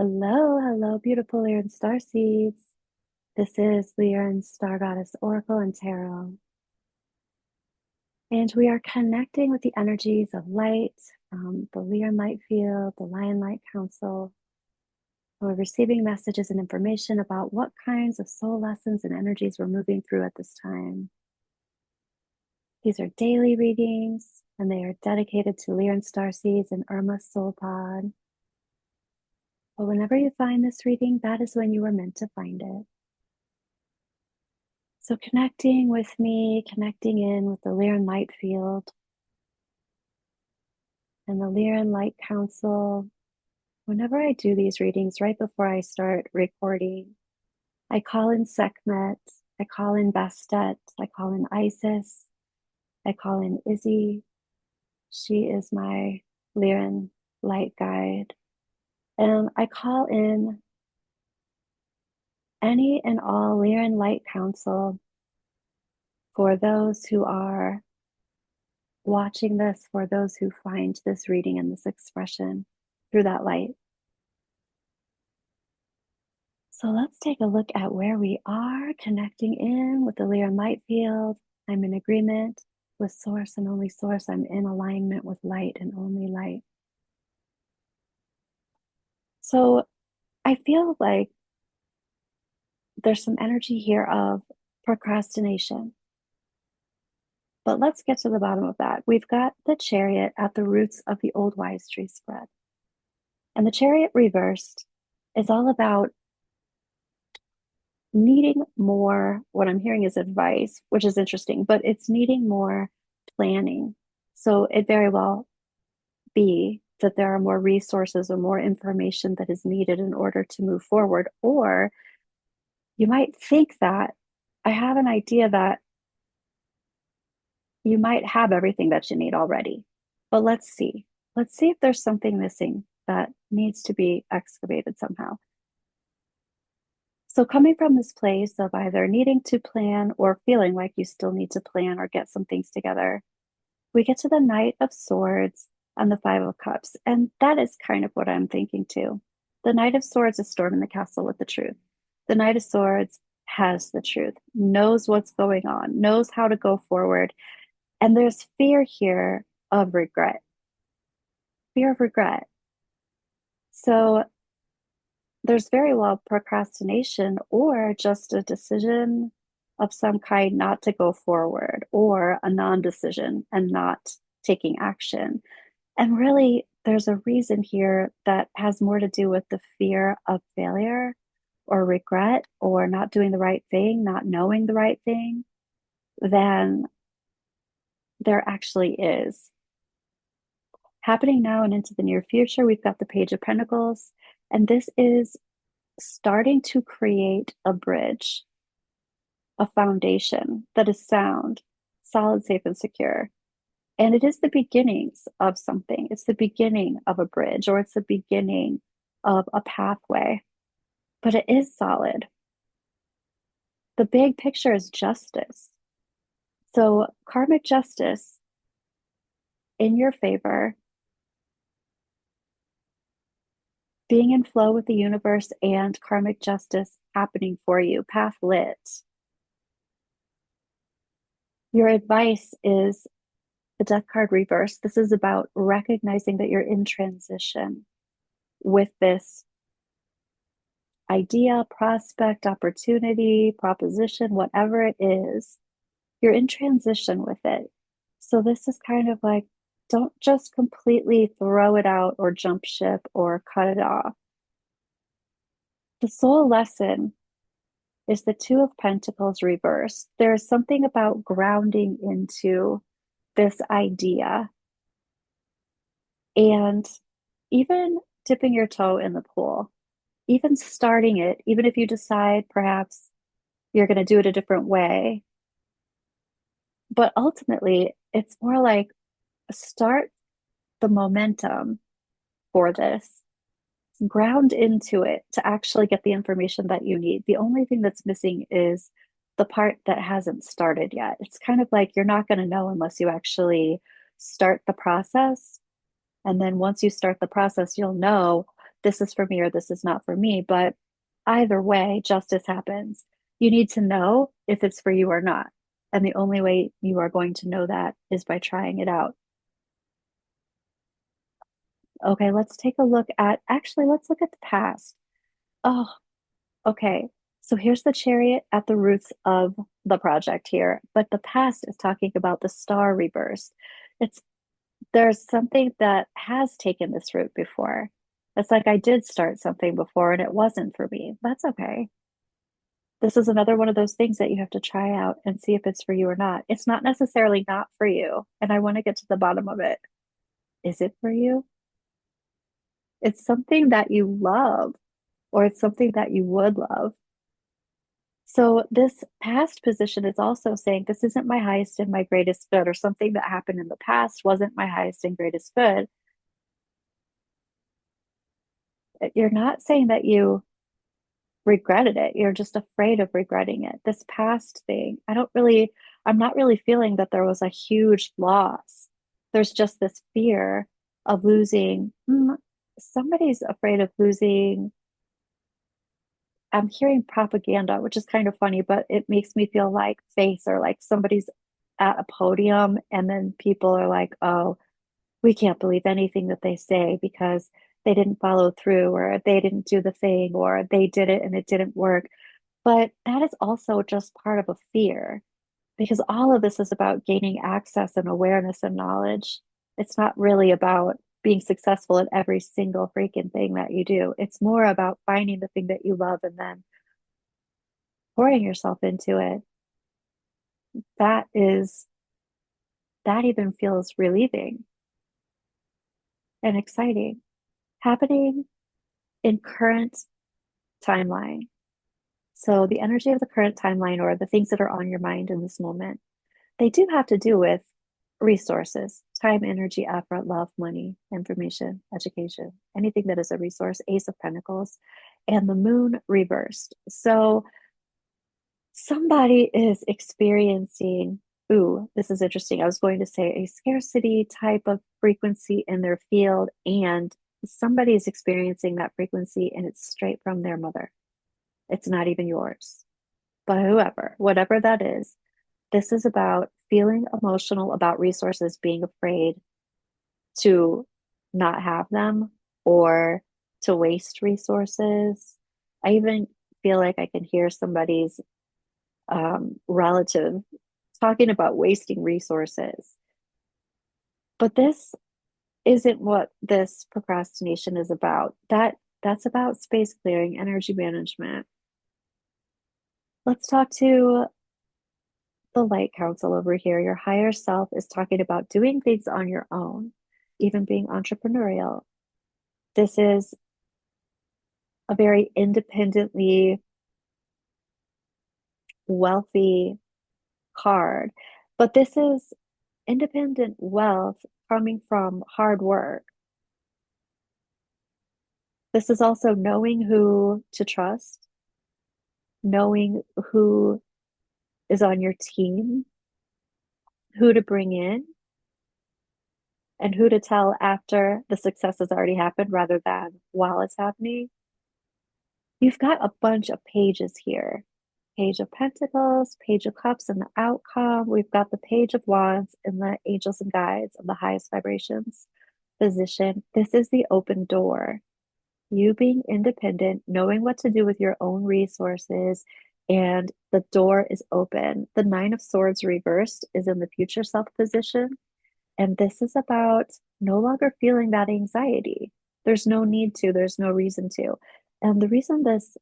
Hello, hello, beautiful Lyran Starseeds. This is Lyran Star Goddess Oracle and Tarot. And we are connecting with the energies of light, the Lyran Light Field, the Lion Light Council. We're receiving messages and information about what kinds of soul lessons and energies we're moving through at this time. These are daily readings, and they are dedicated to Lyran Starseeds and Urmah Soul Pod. But whenever you find this reading, that is when you were meant to find it. So connecting with me, connecting in with the Lyran Light Field and the Lyran Light Council. Whenever I do these readings, right before I start recording, I call in Sekhmet, I call in Bastet, I call in Isis, I call in Izzy. She is my Lyran Light Guide. And I call in any and all Lyran Light Council for those who are watching this, for those who find this reading and this expression through that light. So let's take a look at where we are connecting in with the Lyran light field. I'm in agreement with source and only source. I'm in alignment with light and only light. So I feel like there's some energy here of procrastination. But let's get to the bottom of that. We've got the Chariot at the roots of the old wise tree spread. And the Chariot reversed is all about needing more. What I'm hearing is advice, which is interesting, but it's needing more planning. So it very well be that there are more resources or more information that is needed in order to move forward. Or you might think that I have an idea that you might have everything that you need already. But let's see. Let's see if there's something missing that needs to be excavated somehow. So, coming from this place of either needing to plan or feeling like you still need to plan or get some things together, we get to the Knight of Swords and the Five of Cups. And that is kind of what I'm thinking too. The Knight of Swords is storming the castle with the truth. The Knight of Swords has the truth, knows what's going on, knows how to go forward. And there's fear here of regret. Fear of regret. So there's very well procrastination or just a decision of some kind not to go forward, or a non-decision and not taking action. And really, there's a reason here that has more to do with the fear of failure or regret or not doing the right thing, not knowing the right thing, than there actually is. Happening now and into the near future, we've got the Page of Pentacles, and this is starting to create a bridge, a foundation that is sound, solid, safe, and secure. And it is the beginnings of something. It's the beginning of a bridge, or it's the beginning of a pathway, but it is solid. The big picture is justice. So, karmic justice in your favor, being in flow with the universe, and karmic justice happening for you, path lit. Your advice is the Death card reverse. This is about recognizing that you're in transition with this idea, prospect, opportunity, proposition, whatever it is. You're in transition with it. So this is kind of like, don't just completely throw it out or jump ship or cut it off. The soul lesson is the Two of Pentacles reversed. There is something about grounding into this idea and even dipping your toe in the pool, even starting it, even if you decide perhaps you're going to do it a different way. But ultimately, it's more like start the momentum for this, ground into it to actually get the information that you need. The only thing that's missing is the part that hasn't started yet. It's kind of like you're not going to know unless you actually start the process. And then once you start the process, you'll know this is for me or this is not for me. But either way, justice happens. You need to know if it's for you or not. And the only way you are going to know that is by trying it out. Okay, let's take a look at, actually, let's look at the past. Oh, okay. So here's the chariot at the roots of the project here, but the past is talking about the star rebirth. It's there's something that has taken this route before. It's like I did start something before and it wasn't for me. That's okay. This is another one of those things that you have to try out and see if it's for you or not. It's not necessarily not for you, and I want to get to the bottom of it. Is it for you? It's something that you love, or it's something that you would love. So this past position is also saying this isn't my highest and my greatest good, or something that happened in the past wasn't my highest and greatest good. You're not saying that you regretted it. You're just afraid of regretting it. This past thing, I'm not really feeling that there was a huge loss. There's just this fear of losing. Somebody's afraid of losing. I'm hearing propaganda, which is kind of funny, but it makes me feel like face, or like somebody's at a podium and then people are like, oh, we can't believe anything that they say because they didn't follow through, or they didn't do the thing, or they did it and it didn't work. But that is also just part of a fear, because all of this is about gaining access and awareness and knowledge. It's not really about being successful at every single freaking thing that you do. It's more about finding the thing that you love and then pouring yourself into it. That is, that even feels relieving and exciting, happening in current timeline. So the energy of the current timeline, or the things that are on your mind in this moment, they do have to do with resources, time, energy, effort, love, money, information, education, anything that is a resource, Ace of Pentacles, and the moon reversed. So somebody is experiencing, ooh, this is interesting. I was going to say a scarcity type of frequency in their field, and somebody is experiencing that frequency and it's straight from their mother. It's not even yours, but whoever, whatever that is, this is about feeling emotional about resources, being afraid to not have them or to waste resources. I even feel like I can hear somebody's relative talking about wasting resources. But this isn't what this procrastination is about. That's about space clearing, energy management. Let's talk to the light council over here. Your higher self is talking about doing things on your own, even being entrepreneurial. This is a very independently wealthy card, but this is independent wealth coming from hard work. This is also knowing who to trust, knowing who is on your team, who to bring in, and who to tell after the success has already happened rather than while it's happening. You've got a bunch of pages here. Page of Pentacles, Page of Cups, and the outcome. We've got the Page of Wands and the Angels and Guides of the highest vibrations position. This is the open door. You being independent, knowing what to do with your own resources, and the door is open. The Nine of Swords reversed is in the future self position. And this is about no longer feeling that anxiety. There's no need to, there's no reason to. And the reason this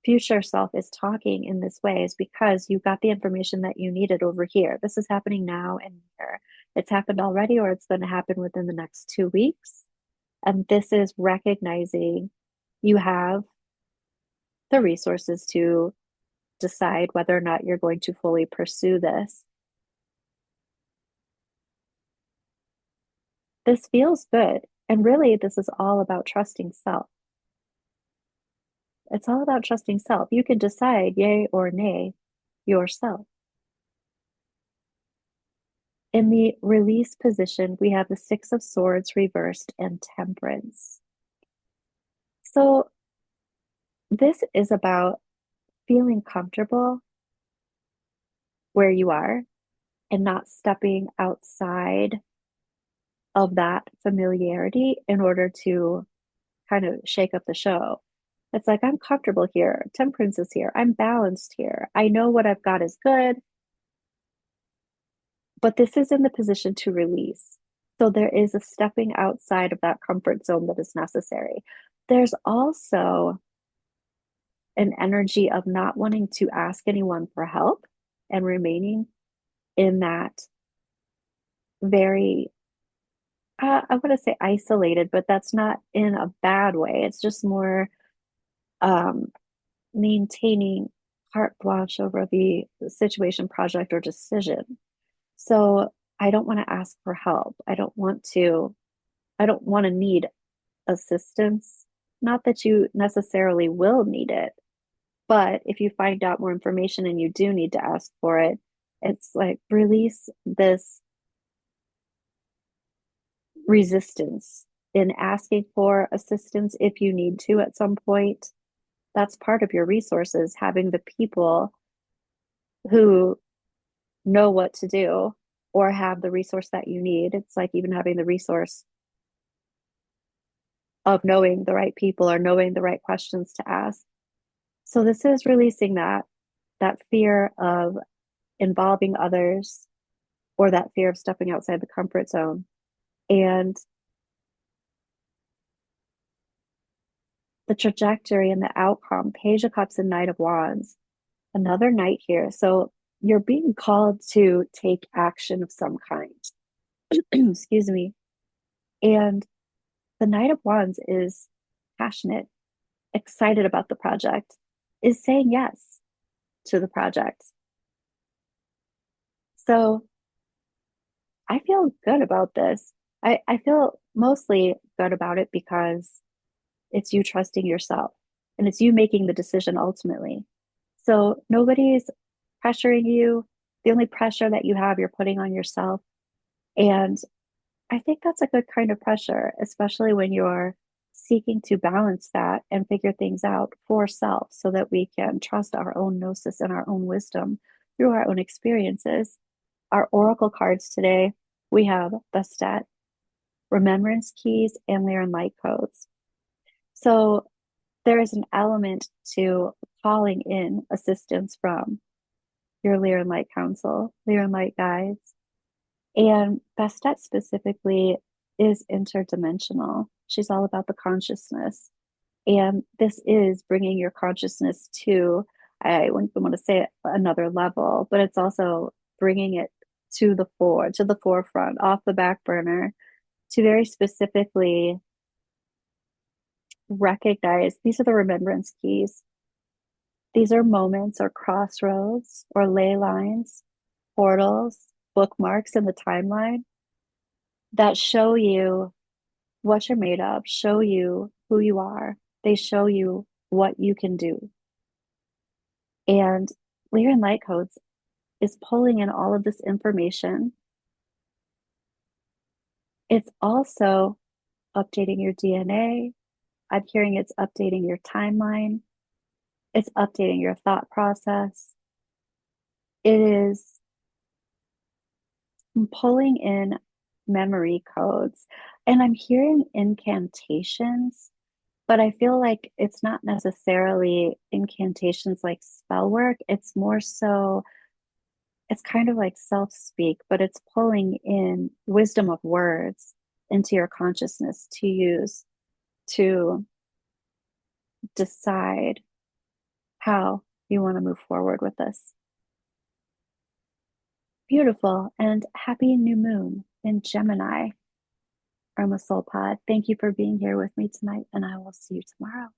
future self is talking in this way is because you got the information that you needed over here. This is happening now and here. It's happened already, or it's going to happen within the next 2 weeks. And this is recognizing you have the resources to decide whether or not you're going to fully pursue this. This feels good. And really, this is all about trusting self. It's all about trusting self. You can decide yay or nay yourself. In the release position, we have the Six of Swords reversed and Temperance. So this is about feeling comfortable where you are and not stepping outside of that familiarity in order to kind of shake up the show. It's like, I'm comfortable here. Temperance is here. I'm balanced here. I know what I've got is good, but this is in the position to release. So there is a stepping outside of that comfort zone that is necessary. There's also an energy of not wanting to ask anyone for help and remaining in that very, I want to say isolated, but that's not in a bad way. It's just more um, maintaining carte blanche over the situation, project, or decision. So I don't want to ask for help. I don't want to need assistance. Not that you necessarily will need it, but if you find out more information and you do need to ask for it, it's like release this resistance in asking for assistance if you need to at some point. That's part of your resources, having the people who know what to do or have the resource that you need. It's like even having the resource of knowing the right people or knowing the right questions to ask. So this is releasing that fear of involving others or that fear of stepping outside the comfort zone. And the trajectory and the outcome, Page of Cups and Knight of Wands, another knight here. So you're being called to take action of some kind. Excuse me. And the Knight of Wands is passionate, excited about the project, is saying yes to the project. So I feel good about this. I feel mostly good about it because it's you trusting yourself and it's you making the decision ultimately. So nobody's pressuring you. The only pressure that you have, you're putting on yourself. And I think that's a good kind of pressure, especially when you're seeking to balance that and figure things out for self so that we can trust our own gnosis and our own wisdom through our own experiences. Our oracle cards today, we have Bastet, Remembrance Keys, and Lyran Light Codes. So there is an element to calling in assistance from your Lyran Light Council, Lyran Light Guides. And Bastet specifically is interdimensional. She's all about the consciousness. And this is bringing your consciousness to, I wouldn't want to say another level, but it's also bringing it to the forefront, off the back burner, to very specifically recognize these are the remembrance keys. These are moments or crossroads or ley lines, portals, bookmarks in the timeline that show you what you're made of, show you who you are. They show you what you can do. And Lyran Light Codes is pulling in all of this information. It's also updating your DNA. I'm hearing it's updating your timeline. It's updating your thought process. It is pulling in memory codes. And I'm hearing incantations, but I feel like it's not necessarily incantations like spell work. It's more so, it's kind of like self-speak, but it's pulling in wisdom of words into your consciousness to use to decide how you want to move forward with this. Beautiful and happy new moon in Gemini, Urmah Soul Pod. Thank you for being here with me tonight, and I will see you tomorrow.